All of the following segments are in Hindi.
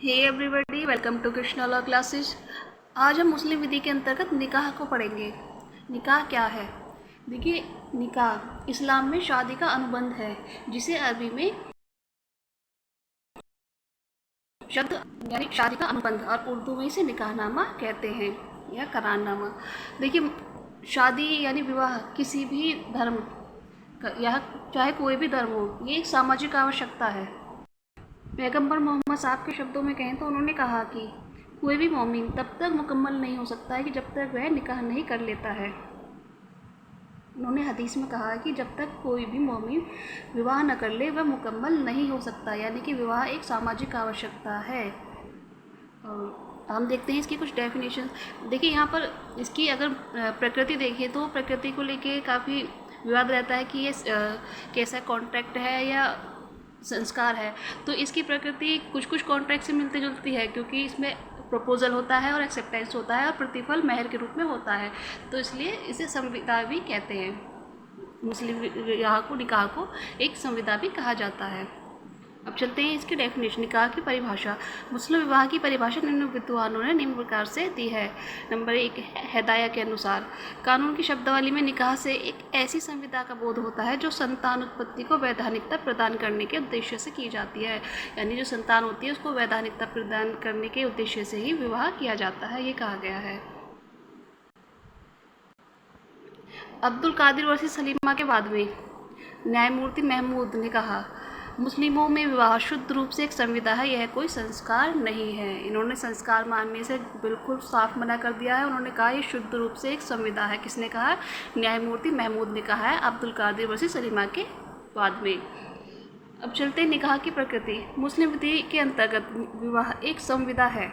Hey everybody, welcome to Krishna law classes. आज हम मुस्लिम विधि के अंतर्गत निकाह को पढ़ेंगे। निकाह क्या है? देखिए, निकाह इस्लाम में शादी का अनुबंध है, जिसे अरबी में शब्द यानी शादी का अनुबंध और उर्दू में इसे निकाहनामा कहते हैं या करारनामा। देखिए, शादी यानी विवाह किसी भी धर्म या चाहे कोई भी धर्म हो, ये एक सामाजिक आवश्यकता है। पैगंबर मोहम्मद साहब के शब्दों में कहें तो उन्होंने कहा कि कोई भी मोमिन तब तक मुकम्मल नहीं हो सकता है कि जब तक वह निकाह नहीं कर लेता है। उन्होंने हदीस में कहा है कि जब तक कोई भी मोमिन विवाह न कर ले वह मुकम्मल नहीं हो सकता, यानी कि विवाह एक सामाजिक आवश्यकता है। और हम देखते हैं इसकी कुछ डेफिनेशन। देखिए, यहाँ पर इसकी अगर प्रकृति देखें तो प्रकृति को लेके काफ़ी विवाद रहता है कि ये कैसा कॉन्ट्रैक्ट है या संस्कार है। तो इसकी प्रकृति कुछ कुछ कॉन्ट्रैक्ट से मिलती जुलती है, क्योंकि इसमें प्रपोजल होता है और एक्सेप्टेंस होता है और प्रतिफल मेहर के रूप में होता है। तो इसलिए इसे संविदा भी कहते हैं। मुस्लिम विवाह को, निकाह को एक संविदा भी कहा जाता है। अब चलते हैं इसकी डेफिनेशन। निकाह की परिभाषा। मुस्लिम विवाह की परिभाषा निम्न विद्वानों ने निम्न प्रकार से दी है। नंबर 1, हिदाया के अनुसार कानून की शब्दावली में निकाह से एक ऐसी संविदा का बोध होता है जो संतान उत्पत्ति को वैधानिकता प्रदान करने के उद्देश्य से की जाती है। यानी जो संतान होती है उसको वैधानिकता प्रदान करने के उद्देश्य से ही विवाह किया जाता है, ये कहा गया है। अब्दुल कादिर वर्सेस सलीमा के बाद में न्यायमूर्ति महमूद ने कहा, मुस्लिमों में विवाह शुद्ध रूप से एक संविदा है, यह कोई संस्कार नहीं है। इन्होंने संस्कार मानने से बिल्कुल साफ मना कर दिया है। उन्होंने कहा ये शुद्ध रूप से एक संविदा है। किसने कहा? न्यायमूर्ति महमूद ने कहा है, अब्दुल कादिर वर्सेस सलीमा के बाद में। अब चलते हैं निकाह की प्रकृति। मुस्लिम विधि के अंतर्गत विवाह एक संविदा है,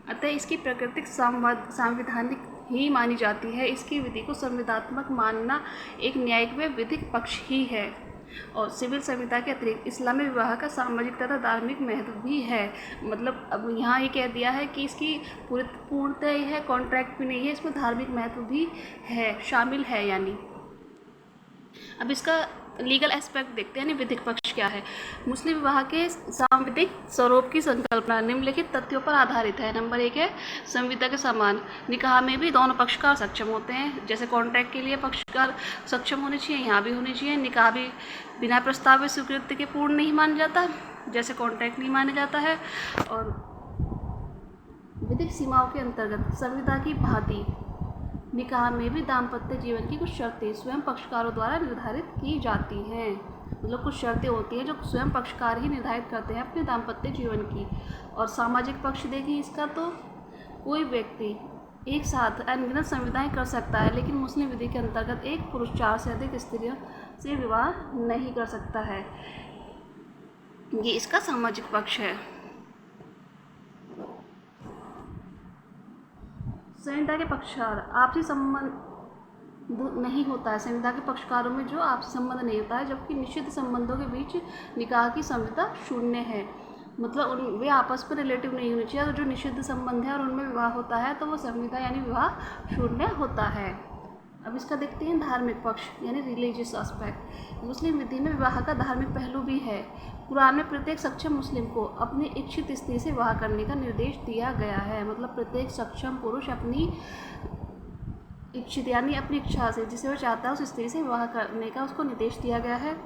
अतः इसकी प्रकृति संवैधानिक ही मानी जाती है। इसकी विधि को संविदात्मक मानना एक न्यायिक व विधिक पक्ष ही है। और सिविल संविदा के अतिरिक्त इस्लाम में विवाह का सामाजिक तथा धार्मिक महत्व भी है। मतलब अब यहाँ ये कह दिया है कि इसकी पूर्णतः है, कॉन्ट्रैक्ट भी नहीं है, इसमें धार्मिक महत्व भी है, शामिल है। यानी अब इसका लीगल एस्पेक्ट देखते हैं, यानी विधिक पक्ष क्या है। मुस्लिम विवाह के सांविधिक स्वरूप की संकल्पना निम्नलिखित तथ्यों पर आधारित है। नंबर 1 है संविदा के समान। निकाह में भी दोनों पक्षकार सक्षम होते हैं। जैसे कॉन्ट्रैक्ट के लिए पक्षकार सक्षम होने चाहिए, यहाँ भी होने चाहिए। निकाह भी बिना प्रस्ताव स्वीकृति के पूर्ण नहीं माना जाता, जैसे कॉन्ट्रैक्ट नहीं माना जाता है। और विधिक सीमाओं के अंतर्गत संविदा की भांति निकाह में भी दाम्पत्य जीवन की कुछ शर्तें स्वयं पक्षकारों द्वारा निर्धारित की जाती हैं। मतलब कुछ शर्तें होती हैं जो स्वयं पक्षकार ही निर्धारित करते हैं अपने दाम्पत्य जीवन की। और सामाजिक पक्ष देखें इसका, तो कोई व्यक्ति एक साथ अनगिनत संविदाएं कर सकता है, लेकिन मुस्लिम विधि के अंतर्गत एक पुरुष 4 से अधिक स्त्रियों से विवाह नहीं कर सकता है। ये इसका सामाजिक पक्ष है। संविदा के पक्षकार आपसी संबंध नहीं होता है। संविदा के पक्षकारों में जो आपसी संबंध नहीं होता है, जबकि निश्चित संबंधों के बीच निकाह की संविदा शून्य है। मतलब वे आपस में रिलेटिव नहीं होनी चाहिए। और जो निषिद्ध संबंध है और उनमें विवाह होता है तो वो संविदा यानी विवाह शून्य होता है। अब इसका देखते हैं धार्मिक पक्ष, यानी रिलीजियस एस्पेक्ट। मुस्लिम विधि में विवाह का धार्मिक पहलू भी है। कुरान में प्रत्येक सक्षम मुस्लिम को अपनी इच्छित स्त्री से विवाह करने का निर्देश दिया गया है। मतलब प्रत्येक सक्षम पुरुष अपनी इच्छित यानी अपनी इच्छा से, जिसे वह चाहता है उस स्त्री से विवाह करने का उसको निर्देश दिया गया है।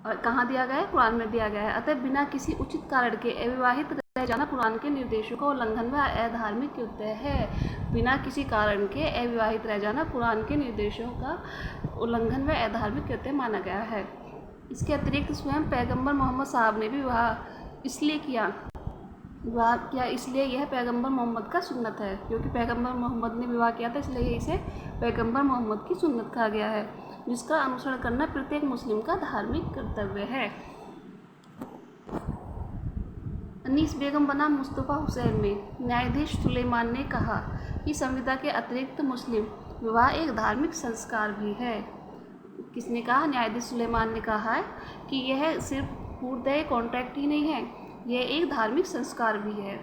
और कहाँ दिया गया है? कुरान में दिया गया है। अतः बिना किसी उचित कारण के अविवाहित रह जाना कुरान के निर्देशों का उल्लंघन व अधार्मिक कृत्य है। बिना किसी कारण के अविवाहित रह जाना कुरान के निर्देशों का उल्लंघन व अधार्मिक कृत्य माना गया है। इसके अतिरिक्त स्वयं पैगंबर मोहम्मद साहब ने भी विवाह इसलिए किया इसलिए यह पैगंबर मोहम्मद का सुन्नत है, क्योंकि पैगंबर मोहम्मद ने विवाह किया था, इसलिए इसे पैगंबर मोहम्मद की सुन्नत कहा गया है, जिसका अनुसरण करना प्रत्येक मुस्लिम का धार्मिक कर्तव्य है। अनीस बेगम बना मुस्तफ़ा हुसैन में न्यायाधीश सुलेमान ने कहा कि संविदा के अतिरिक्त मुस्लिम विवाह एक धार्मिक संस्कार भी है। किसने कहा? न्यायाधीश सुलेमान ने कहा है कि यह सिर्फ पूर्णतः कॉन्ट्रैक्ट ही नहीं है, यह एक धार्मिक संस्कार भी है।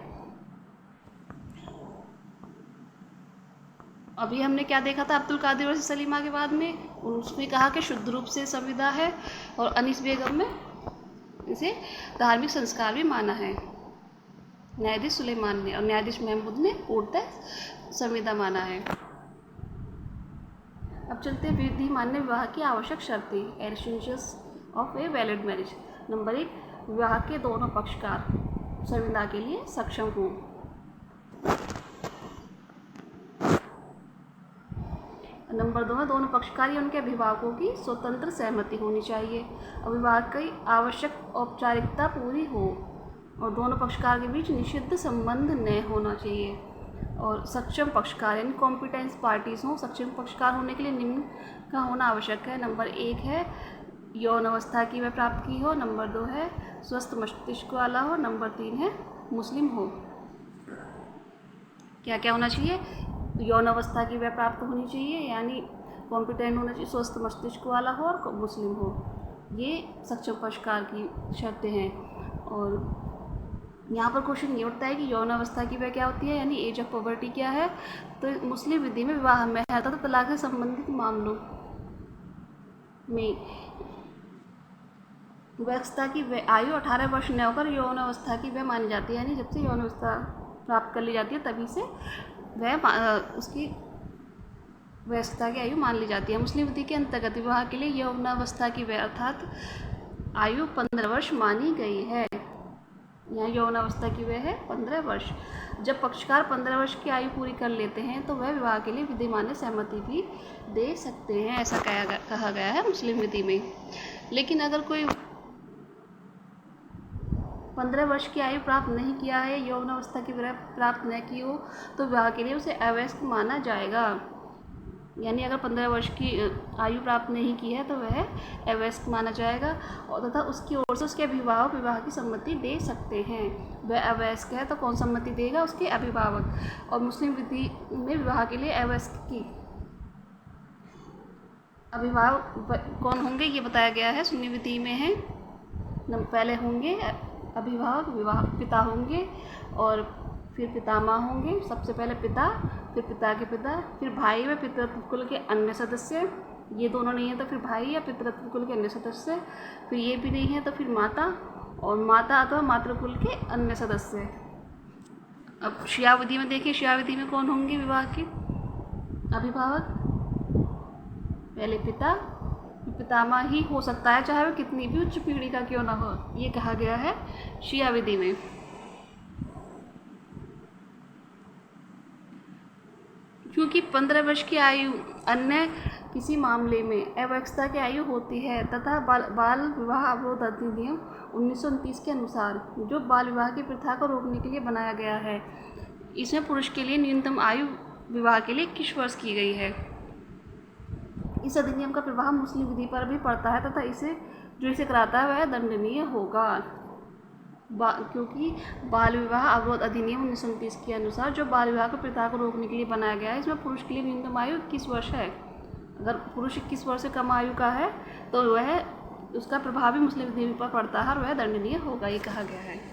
अभी हमने क्या देखा था अब्दुल कादिर वर्सेस सलीमा के बाद में? उसने कहा कि शुद्ध रूप से संविदा है, और अनीस बेगम में इसे धार्मिक संस्कार भी माना है। न्यायाधीश सुलेमान ने और न्यायाधीश महमूद ने पूर्णतः संविदा माना है। अब चलते हैं विधि मान्य विवाह की आवश्यक शर्तें, essentials of a valid marriage. Number 1, विवाह के दोनों पक्षकार संविदा के लिए सक्षम हों। नंबर 2 है, दोनों पक्षकार या उनके अभिभावकों की स्वतंत्र सहमति होनी चाहिए। विवाह की आवश्यक औपचारिकता पूरी हो और दोनों पक्षकार के बीच निषिद्ध संबंध न होना चाहिए। और सक्षम पक्षकार यानी कॉम्पिटेंस पार्टीज हों। सक्षम पक्षकार होने के लिए निम्न का होना आवश्यक है। नंबर 1 है यौन अवस्था की वह प्राप्त की हो। नंबर 2 है स्वस्थ मस्तिष्क वाला हो। नंबर 3 है मुस्लिम हो। क्या क्या होना चाहिए? यौन अवस्था की वह प्राप्त होनी चाहिए यानी कॉम्पिटेंट होना चाहिए, स्वस्थ मस्तिष्क वाला हो और मुस्लिम हो। ये सक्षम पक्षकार की शर्तें हैं। और यहाँ पर क्वेश्चन ये उठता है कि यौन अवस्था की वह क्या होती है यानी एज ऑफ पॉवर्टी क्या है। तो मुस्लिम विधि में विवाह में है तथा तलाक से संबंधित मामलों में वयस्कता की वह आयु 18 वर्ष न होकर यौन अवस्था की वह मानी जाती है, यानी जब से यौन अवस्था प्राप्त कर ली जाती है तभी से वह उसकी वयस्कता की आयु मान ली जाती है। मुस्लिम विधि के अंतर्गत विवाह के लिए यौनावस्था की वह अर्थात आयु 15 वर्ष मानी गई है। यहाँ यौनावस्था की वह है 15 वर्ष। जब पक्षकार 15 वर्ष की आयु पूरी कर लेते हैं तो वह विवाह के लिए विधिमान्य सहमति भी दे सकते हैं, ऐसा कहा गया है मुस्लिम विधि में। लेकिन अगर कोई 15 वर्ष की आयु प्राप्त नहीं किया है, यौन अवस्था की वह प्राप्त न की हो, तो विवाह के लिए उसे अवयस्क माना जाएगा। यानी अगर 15 वर्ष की आयु प्राप्त नहीं की है तो वह अवयस्क माना जाएगा और तथा उसकी ओर से उसके अभिभावक विवाह की सम्मति दे सकते हैं। वह अवयस्क है तो कौन सम्मति देगा? उसके अभिभावक। और मुस्लिम विधि में विवाह के लिए अवयस्क की अभिभावक कौन होंगे ये बताया गया है। सुन्नी विधि में है पहले होंगे अभिभावक, विवाह पिता होंगे और फिर पितामह होंगे। सबसे पहले पिता, फिर पिता के पिता, फिर भाई व पितृत्व कुल के अन्य सदस्य। ये दोनों नहीं है तो फिर भाई या पितृत्व कुल के अन्य सदस्य। फिर ये भी नहीं है तो फिर माता और माता अथवा मातृकुल के अन्य सदस्य। अब शिया विधि में देखिए, शिया विधि में कौन होंगे विवाह के अभिभावक? पहले पिता, पितामह ही हो सकता है चाहे वह कितनी भी उच्च पीढ़ी का क्यों ना हो, ये कहा गया है शिया विधि में। क्योंकि 15 वर्ष की आयु अन्य किसी मामले में अवयस्कता की आयु होती है तथा बाल विवाह अवरोध अधिनियम 1929 के अनुसार जो बाल विवाह की प्रथा को रोकने के लिए बनाया गया है, इसमें पुरुष के लिए न्यूनतम आयु विवाह के लिए 21 वर्ष की गई है। इस अधिनियम का प्रभाव मुस्लिम विधि पर भी पड़ता है तथा इसे कराता है वह दंडनीय होगा। क्योंकि बाल विवाह अवरोध अधिनियम 1929 के अनुसार जो बाल विवाह की प्रथा को रोकने के लिए बनाया गया है, इसमें पुरुष के लिए न्यूनतम आयु 21 वर्ष है। अगर पुरुष 21 वर्ष से कम आयु का है तो वह उसका प्रभाव भी मुस्लिम विधि पर पड़ता है और वह दंडनीय होगा, ये कहा गया है।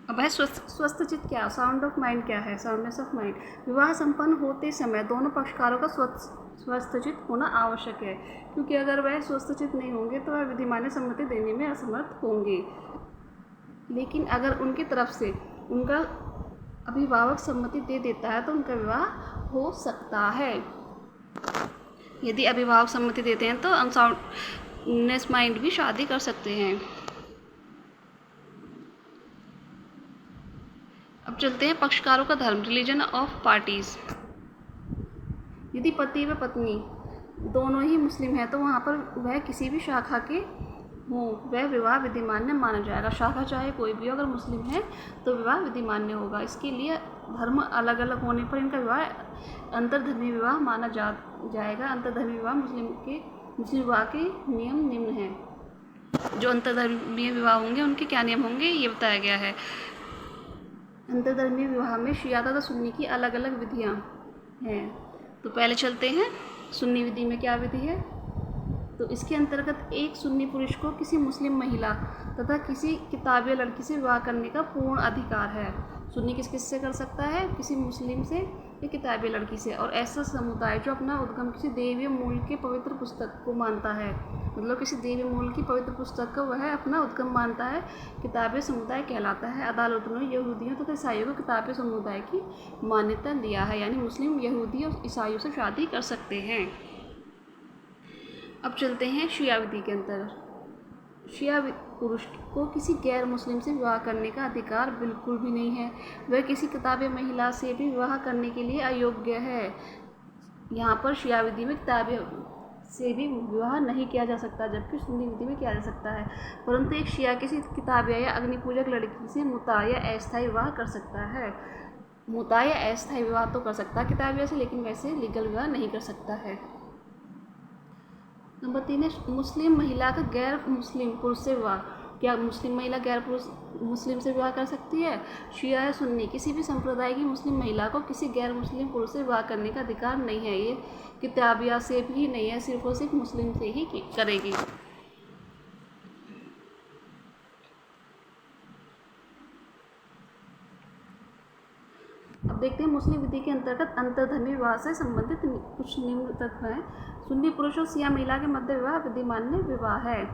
अब है स्वस्थ चित्त क्या, साउंड ऑफ माइंड क्या है, साउंडनेस ऑफ माइंड। विवाह संपन्न होते समय दोनों पक्षकारों का स्वस्थ चित्त होना आवश्यक है, क्योंकि अगर वह स्वस्थ चित्त नहीं होंगे तो वह विधिमान्य सम्मति देने में असमर्थ होंगे। लेकिन अगर उनकी तरफ से उनका अभिभावक सम्मति दे देता है तो उनका विवाह हो सकता है। यदि अभिभावक सम्मति देते हैं तो अनसाउंडनेस माइंड भी शादी कर सकते हैं। अब चलते हैं पक्षकारों का धर्म, रिलीजन ऑफ पार्टीज। यदि पति व पत्नी दोनों ही मुस्लिम हैं तो वहाँ पर वह किसी भी शाखा के हों वह विवाह विधिमान्य माना जाएगा। शाखा चाहे कोई भी हो, अगर मुस्लिम है तो विवाह विधिमान्य होगा। इसके लिए धर्म अलग अलग होने पर इनका विवाह अंतर्धर्मी विवाह माना जाएगा। अंतर्धर्मी विवाह मुस्लिम विवाह के नियम निम्न हैं। जो अंतर्धर्मीय विवाह होंगे उनके क्या नियम होंगे ये बताया गया है। अंतर्धर्मीय विवाह में शिया तथा सुन्नी की अलग अलग विधियाँ हैं। तो पहले चलते हैं सुन्नी विधि में क्या विधि है। तो इसके अंतर्गत एक सुन्नी पुरुष को किसी मुस्लिम महिला तथा किसी किताबी लड़की से विवाह करने का पूर्ण अधिकार है। सुन्नी किस किस से कर सकता है? किसी मुस्लिम से या किताबी लड़की से। और ऐसा समुदाय जो अपना उद्गम किसी देवी मूल के पवित्र पुस्तक को मानता है, मतलब किसी देवी मूल की पवित्र पुस्तक को वह अपना उद्गम मानता है, किताबी समुदाय कहलाता है। अदालतों ने यहूदियों तथा ईसाइयों को किताबी समुदाय की मान्यता दिया है, यानी मुस्लिम यहूदी और ईसाइयों से शादी कर सकते हैं। अब चलते हैं शिया विधि के अंतर। शिया पुरुष को किसी गैर मुस्लिम से विवाह करने का अधिकार बिल्कुल भी नहीं है। वह किसी किताबी महिला से भी विवाह करने के लिए अयोग्य है। यहाँ पर शिया विधि में किताबी से भी विवाह नहीं किया जा सकता, जबकि सुन्नी विधि में किया जा सकता है। परंतु एक शिया किसी किताबिया या अग्निपूजक लड़की से मुता या अस्थायी विवाह कर सकता है। मुता या अस्थायी विवाह तो कर सकता है किताबिया से, लेकिन वैसे लीगल विवाह नहीं कर सकता है। नंबर 3 है मुस्लिम महिला का गैर मुस्लिम पुरुष से विवाह। क्या मुस्लिम महिला गैर मुस्लिम से विवाह कर सकती है? शिया या सुन्नी किसी भी संप्रदाय की मुस्लिम महिला को किसी गैर मुस्लिम पुरुष से विवाह करने का अधिकार नहीं है। ये किताबिया से भी नहीं है, सिर्फ और सिर्फ मुस्लिम से ही करेगी। अब देखते हैं मुस्लिम विधि के अंतर्गत अंतरधर्मी विवाह से संबंधित कुछ निम्न तत्व हैं। सुन्नी पुरुष और शिया महिला के मध्य विवाह विधिमान्य विवाह है।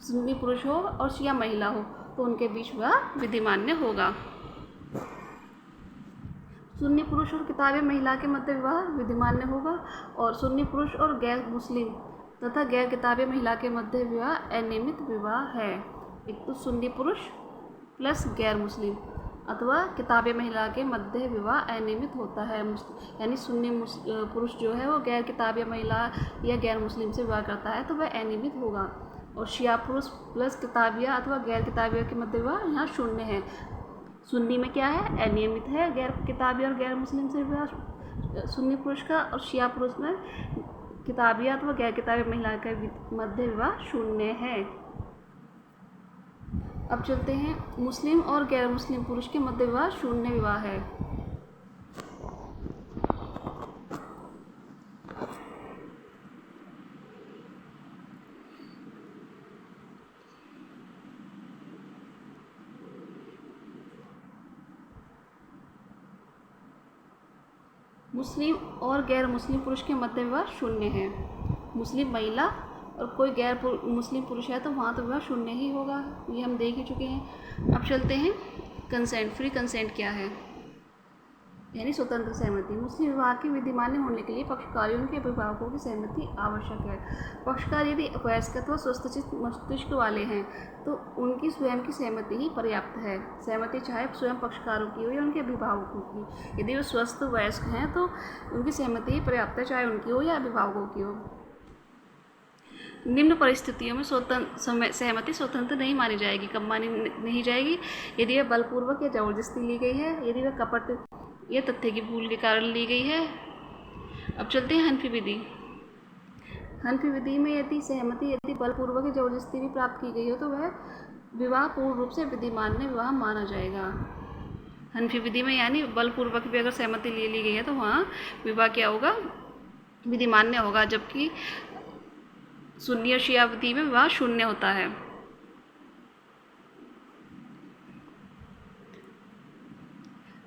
सुन्नी पुरुष हो और शिया महिला हो तो उनके बीच विवाह विधिमान्य होगा। सुन्नी पुरुष और किताबी महिला के मध्य विवाह विधिमान्य होगा। और सुन्नी पुरुष और गैर मुस्लिम तथा गैर किताबी महिला के मध्य विवाह अनियमित विवाह है। एक तो सुन्नी पुरुष प्लस गैर मुस्लिम अथवा किताबी महिला के मध्य विवाह अनियमित होता है, यानी सुन्नी पुरुष जो है वो गैर किताबी महिला या गैर मुस्लिम से विवाह करता है तो वह अनियमित होगा। और शिया पुरुष प्लस किताबिया अथवा गैर किताबिया के मध्य विवाह यहाँ शून्य है। सुन्नी में क्या है? अनियमित है गैर किताबी और गैर मुस्लिम से विवाह सुन्नी पुरुष का, और शिया पुरुष में किताबिया अथवा गैर किताबी महिला के मध्य विवाह शून्य है। अब चलते हैं मुस्लिम और गैर मुस्लिम पुरुष के मध्य विवाह शून्य विवाह है। मुस्लिम और गैर मुस्लिम पुरुष के मध्य विवाह शून्य है। मुस्लिम महिला और कोई गैर मुस्लिम पुरुष है तो वहाँ तो विवाह शून्य ही होगा, ये हम देख ही चुके हैं। अब चलते हैं कंसेंट। फ्री कंसेंट क्या है? यानी स्वतंत्र सहमति। मुस्लिम विवाह की विधिमान्य होने के लिए पक्षकारियों के अभिभावकों की सहमति आवश्यक है। पक्षकार यदि वयस्क अथवा स्वस्थचित्त मस्तिष्क वाले हैं तो उनकी स्वयं की सहमति ही पर्याप्त है। सहमति चाहे स्वयं पक्षकारों की हो या उनके अभिभावकों की। यदि वो स्वस्थ वयस्क हैं तो उनकी सहमति ही पर्याप्त है, चाहे उनकी हो या अभिभावकों की हो। निम्न परिस्थितियों में सहमति स्वतंत्र नहीं मानी जाएगी। कब मानी नहीं जाएगी? यदि वह बलपूर्वक या जबरदस्ती ली गई है, यदि वह कपट या तथ्य की भूल के कारण ली गई है। अब चलते हैं हनफी विधि। हनफी विधि में यदि बलपूर्वक या जबरदस्ती भी प्राप्त की गई हो तो वह विवाह पूर्ण रूप से विधिमान्य विवाह माना जाएगा। हनफी विधि में यानी बलपूर्वक भी अगर सहमति ले ली गई है तो वहाँ विवाह क्या होगा? विधिमान्य होगा, जबकि सुन्नी और शिया विधि में विवाह शून्य होता है।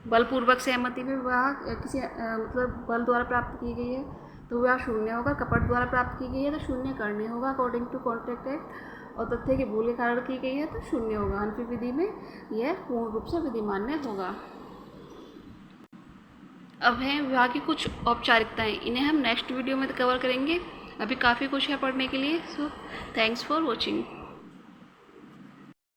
बलपूर्वक सहमति में विवाह किसी मतलब बल द्वारा प्राप्त की गई है तो विवाह शून्य होगा। कपट द्वारा प्राप्त की गई है तो शून्य करने होगा अकॉर्डिंग टू कॉन्ट्रैक्ट एक्ट। और तथ्य की भूल के कारण की गई है तो शून्य होगा। हनफी विधि में यह पूर्ण रूप से विधिमान्य होगा। अब हैं विवाह की कुछ औपचारिकताएं, इन्हें हम नेक्स्ट वीडियो में कवर करेंगे। अभी काफ़ी कुछ है पढ़ने के लिए। So thanks for watching.